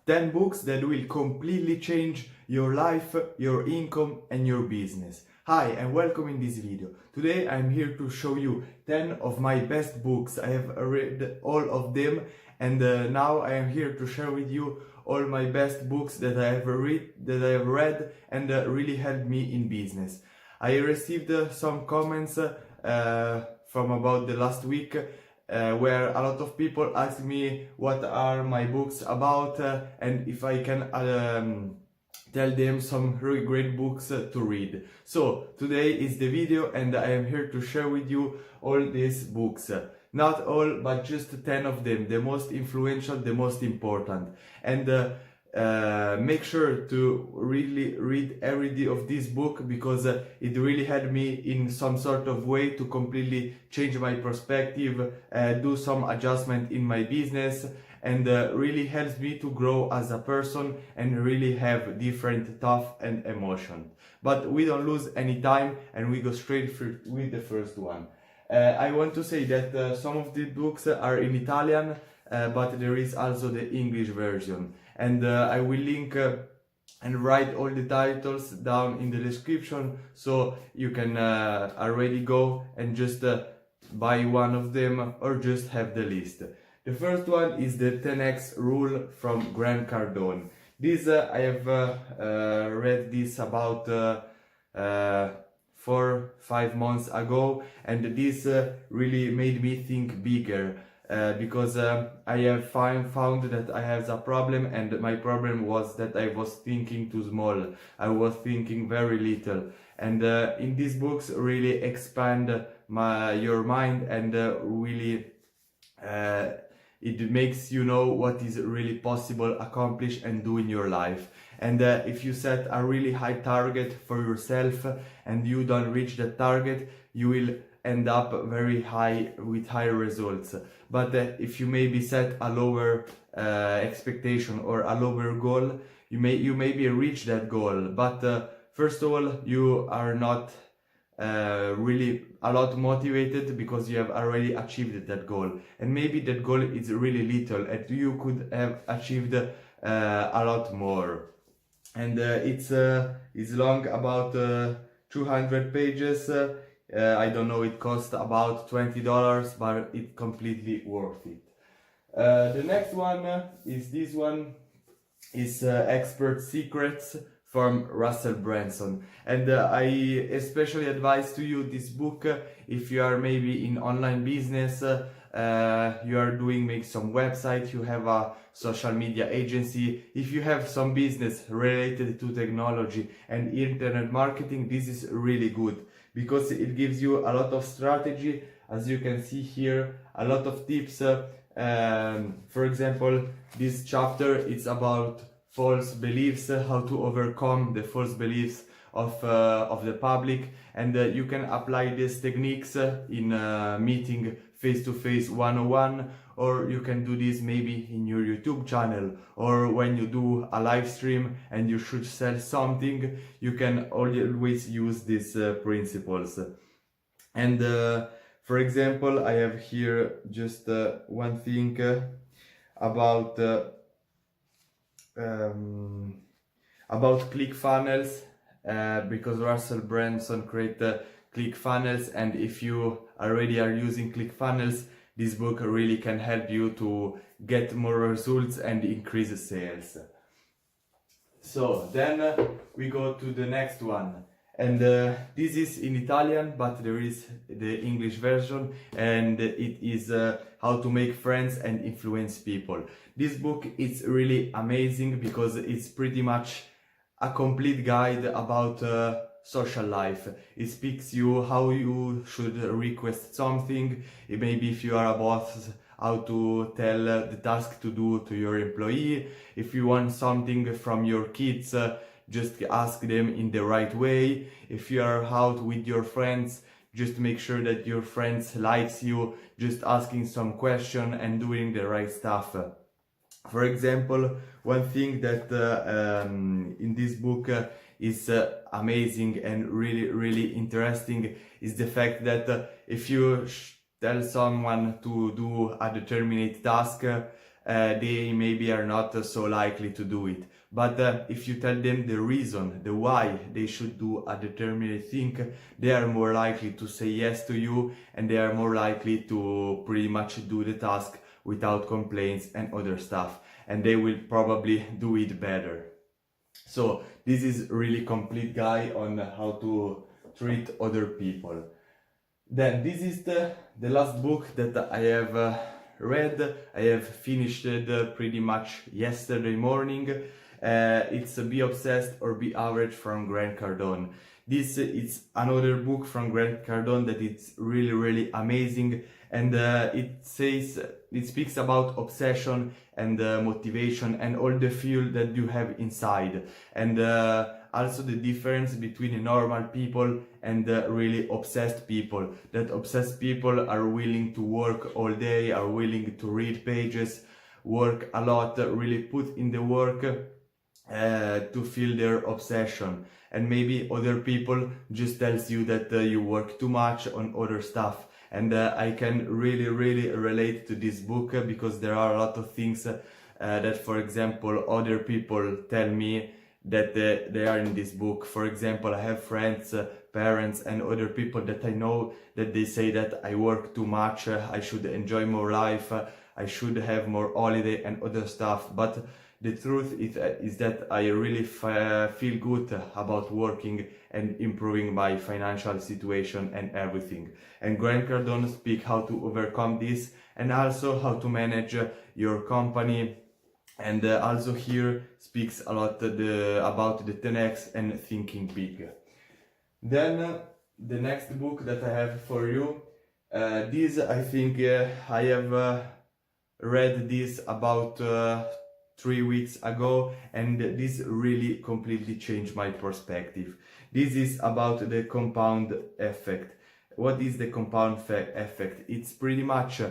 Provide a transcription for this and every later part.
10 books that will completely change your life, your income and your business. Hi and welcome in this video. Today I'm here to show you 10 of my best books. I have read all of them and now I am here to share with you all my best books that I have read and really helped me in business. I received some comments from about the last week where a lot of people ask me what are my books about and if I can tell them some really great books to read. So today is the video and I am here to share with you all these books. Not all, but just 10 of them, the most influential, the most important. And make sure to really read every day of this book because it really helped me in some sort of way to completely change my perspective, do some adjustment in my business, and really helps me to grow as a person and really have different thoughts and emotions. But we don't lose any time and we go straight with the first one. I want to say that some of the books are in Italian, but there is also the English version. And I will link and write all the titles down in the description so you can already go and just buy one of them or just have the list. The first one is the 10x rule from Grant Cardone. This I have read this about 4-5 months ago, and this really made me think bigger. Because I have found that I have a problem, and my problem was that I was thinking too small. I was thinking very little, and in these books really expand your mind and really it makes you know what is really possible accomplish and do in your life. And if you set a really high target for yourself and you don't reach the target, you will end up very high with high results. But if you maybe set a lower expectation or a lower goal, you maybe reach that goal. But first of all, you are not really a lot motivated because you have already achieved that goal, and maybe that goal is really little and you could have achieved a lot more. And it's long, about 200 pages. I don't know, it cost about $20, but it's completely worth it. The next one is this one, is Expert Secrets from Russell Brunson. And I especially advise to you this book if you are maybe in online business, you are doing maybe some website, you have a social media agency, if you have some business related to technology and internet marketing, this is really good because it gives you a lot of strategy. As you can see here, a lot of tips. For example, this chapter is about false beliefs, how to overcome the false beliefs of the public, and you can apply these techniques in meeting face-to-face one-on-one, or you can do this maybe in your YouTube channel, or when you do a live stream and you should sell something, you can always use these principles. And for example, I have here just one thing about ClickFunnels, because Russell Brunson created ClickFunnels, and if you already are using ClickFunnels, this book really can help you to get more results and increase sales. So then we go to the next one, and this is in Italian, but there is the English version, and it is How to Make Friends and Influence People. This book is really amazing because it's pretty much a complete guide about social life. It speaks you how you should request something, maybe if you are a boss, how to tell the task to do to your employee. If you want something from your kids, just ask them in the right way. If you are out with your friends, just make sure that your friends likes you, just asking some question and doing the right stuff. For example, one thing that in this book is amazing and really interesting is the fact that if you tell someone to do a determined task, they maybe are not so likely to do it. But if you tell them the reason, the why they should do a determined thing, they are more likely to say yes to you, and they are more likely to pretty much do the task without complaints and other stuff, and they will probably do it better. So this is really complete guide on how to treat other people. Then this is the last book that I have read. I have finished it pretty much yesterday morning. It's Be Obsessed or Be Average from Grant Cardone. This is another book from Grant Cardone that it's really amazing, and it speaks about obsession and motivation and all the fuel that you have inside, and also the difference between normal people and really obsessed people. That obsessed people are willing to work all day, are willing to read pages, work a lot, really put in the work to feel their obsession. And maybe other people just tells you that you work too much on other stuff. And I can really relate to this book because there are a lot of things that, for example, other people tell me that they are in this book. For example, I have friends, parents and other people that I know that they say that I work too much, I should enjoy more life, I should have more holiday and other stuff. But the truth is that I really feel good about working and improving my financial situation and everything. And Grant Cardone speaks how to overcome this, and also how to manage your company. And also here speaks a lot about the 10x and thinking big. Then the next book that I have for you, this I think I have read this about 3 weeks ago, and this really completely changed my perspective. This is about the compound effect. What is the compound effect? It's pretty much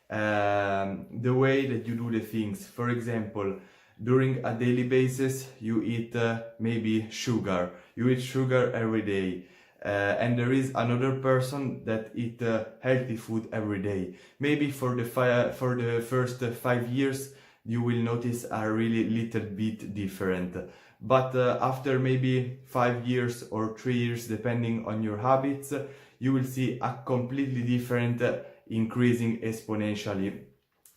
the way that you do the things. For example, during a daily basis, you eat maybe sugar. You eat sugar every day. And there is another person that eat healthy food every day. Maybe for the first 5 years, you will notice a really little bit different. But after maybe 5 years or 3 years, depending on your habits, you will see a completely different increasing exponentially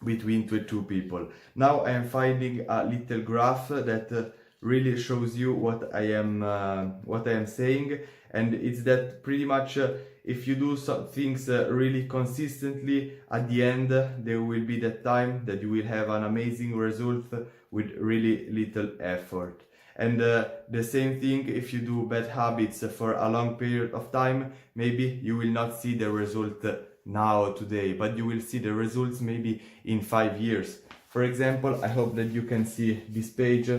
between the two people. Now I am finding a little graph that really shows you what I am saying, and it's that pretty much if you do some things really consistently, at the end there will be that time that you will have an amazing result with really little effort. And the same thing, if you do bad habits for a long period of time, maybe you will not see the result now today, but you will see the results maybe in 5 years. For example, I hope that you can see this page.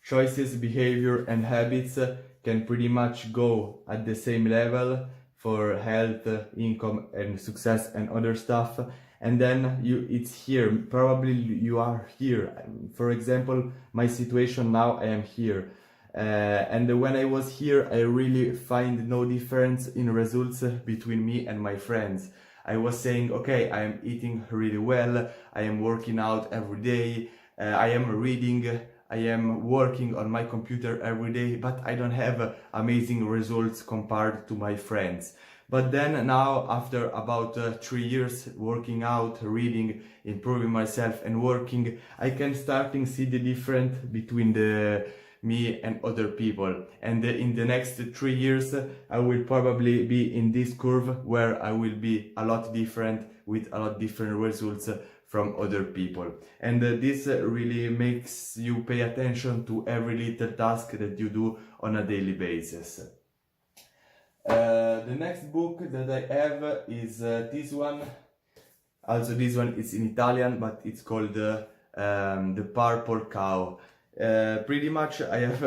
Choices, behavior and habits can pretty much go at the same level for health, income and success and other stuff. And then it's here, probably you are here. For example, my situation now, I am here. And when I was here, I really find no difference in results between me and my friends. I was saying, okay, I am eating really well, I am working out every day, I am reading, I am working on my computer every day, but I don't have amazing results compared to my friends. But then now, after about 3 years working out, reading, improving myself and working, I can starting see the difference between me and other people. And in the next 3 years, I will probably be in this curve where I will be a lot different with a lot different results from other people. And this really makes you pay attention to every little task that you do on a daily basis. The next book that I have is this one. Also this one is in Italian, but it's called The Purple Cow. Pretty much I have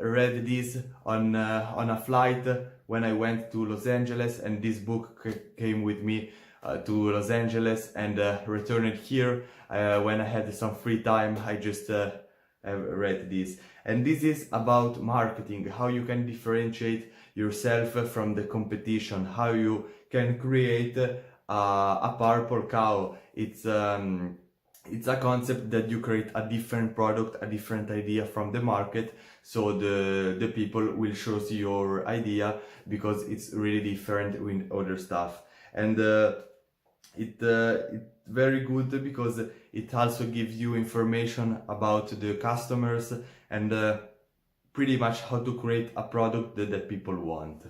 read this on a flight when I went to Los Angeles, and this book came with me to Los Angeles and returned here. When I had some free time, I just have read this. And this is about marketing, how you can differentiate yourself from the competition, how you can create a purple cow. It's it's a concept that you create a different product, a different idea from the market, so the people will choose your idea because it's really different with other stuff. And it's very good because it also gives you information about the customers and pretty much how to create a product that people want.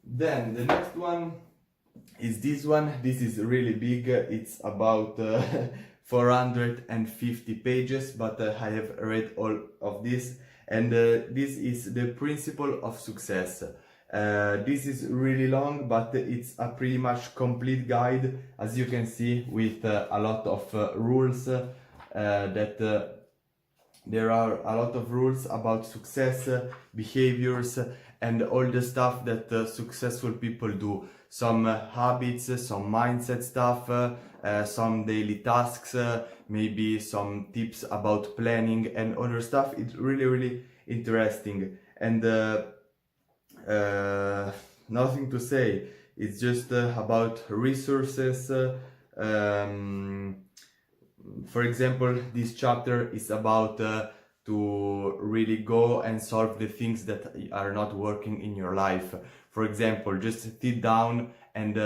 Then the next one is this one. This is really big. It's about 450 pages, but I have read all of this, and this is the principle of success. This is really long, but it's a pretty much complete guide, as you can see, with a lot of rules that there are a lot of rules about success, behaviors, and all the stuff that successful people do. Some habits, some mindset stuff, some daily tasks, maybe some tips about planning and other stuff. It's really, really interesting. And nothing to say. It's just about resources. For example, this chapter is about to really go and solve the things that are not working in your life. For example, just sit down and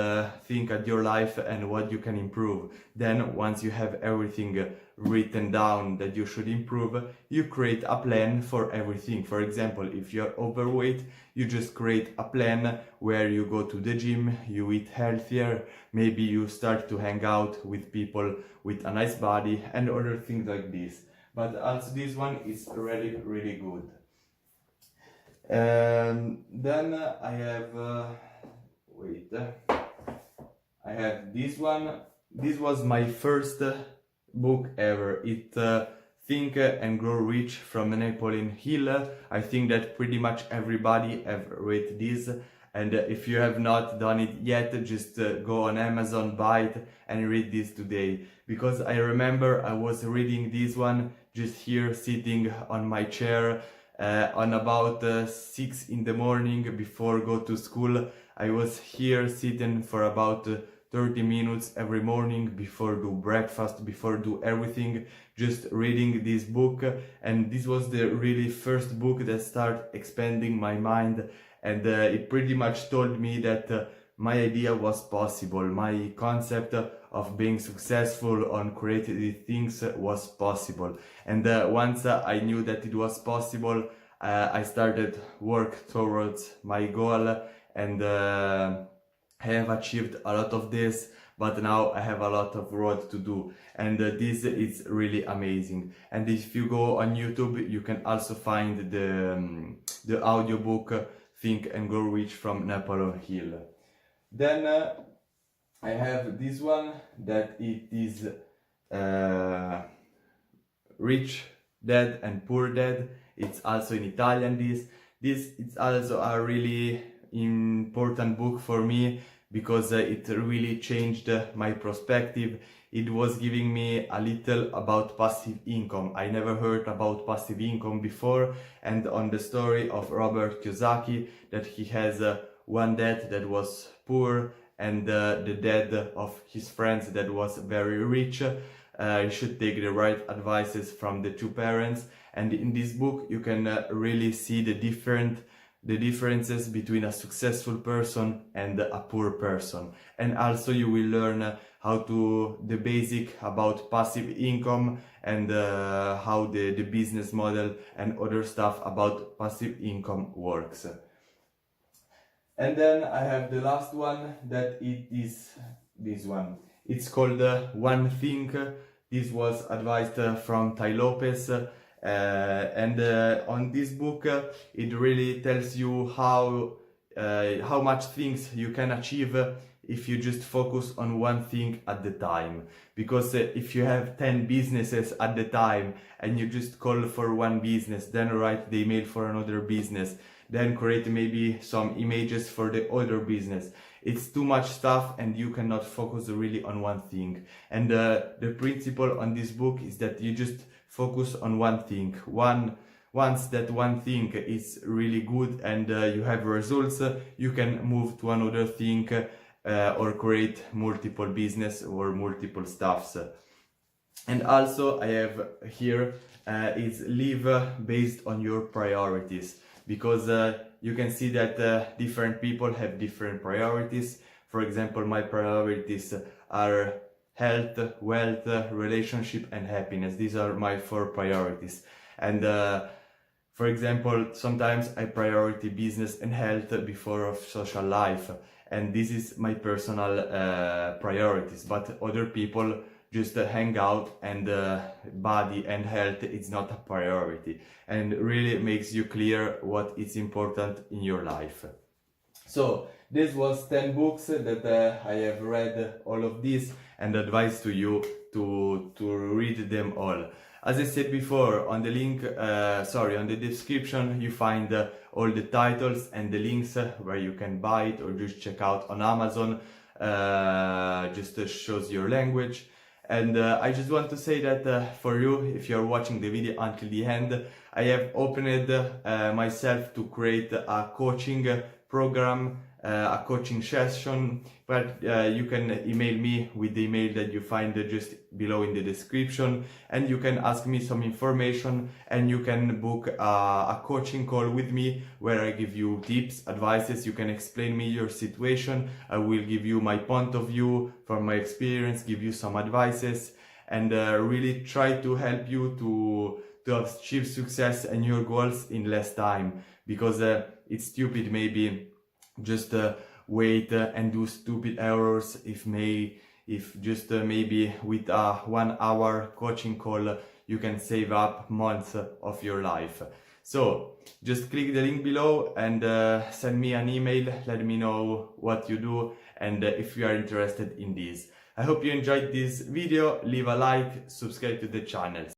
think at your life and what you can improve. Then once you have everything written down that you should improve, you create a plan for everything. For example, if you're overweight, you just create a plan where you go to the gym, you eat healthier, maybe you start to hang out with people with a nice body and other things like this. But also this one is really, really good. Then I have I have this one. This was my first book ever. It Think and Grow Rich from Napoleon Hill. I think that pretty much everybody have read this, and if you have not done it yet, just go on Amazon, buy it and read this today. Because I remember I was reading this one just here sitting on my chair on about 6 in the morning before go to school. I was here sitting for about 30 minutes every morning before do breakfast, before do everything, just reading this book. And this was the really first book that started expanding my mind, and it pretty much told me that my idea was possible. My concept of being successful on creative things was possible. And once I knew that it was possible, I started work towards my goal, and I have achieved a lot of this, but now I have a lot of road to do, and this is really amazing. And if you go on YouTube, you can also find the audiobook Think and Grow Rich from Napoleon Hill. Then I have this one that it is Rich Dad and Poor Dad. It's also in Italian. This is also a really important book for me because it really changed my perspective. It was giving me a little about passive income. I never heard about passive income before, and on the story of Robert Kiyosaki, that he has one dad that was poor and the dad of his friends that was very rich. You should take the right advices from the two parents. And in this book you can really see the differences between a successful person and a poor person. And also you will learn how to the basic about passive income and how the business model and other stuff about passive income works. And then I have the last one, that it is this one. It's called One Thing. This was advised from Tai Lopez. And on this book it really tells you how much things you can achieve if you just focus on one thing at the time. Because if you have 10 businesses at the time and you just call for one business, then write the email for another business, then create maybe some images for the other business, it's too much stuff and you cannot focus really on one thing. And the principle on this book is that you just focus on one thing. Once that one thing is really good and you have results, you can move to another thing or create multiple business or multiple stuffs. And also I have here is live based on your priorities, because you can see that different people have different priorities. For example, my priorities are health, wealth, relationship and happiness. These are my 4 priorities. And for example, sometimes I priority business and health before of social life, and this is my personal priorities. But other people just hang out, and body and health is not a priority, and really makes you clear what is important in your life. So this was 10 books that I have read all of these, and advise to you to read them all. As I said before, on the link, on the description, you find all the titles and the links where you can buy it or just check out on Amazon. Just shows your language. And I just want to say that for you, if you're watching the video until the end, I have opened myself to create a coaching program, a coaching session, but you can email me with the email that you find just below in the description, and you can ask me some information, and you can book a coaching call with me where I give you tips, advices. You can explain me your situation. I will give you my point of view from my experience, give you some advices, and really try to help you to achieve success and your goals in less time, because it's stupid maybe just wait and do stupid errors if just maybe with a 1 hour coaching call you can save up months of your life. So just click the link below and send me an email, let me know what you do and if you are interested in this. I hope you enjoyed this video. Leave a like, subscribe to the channel.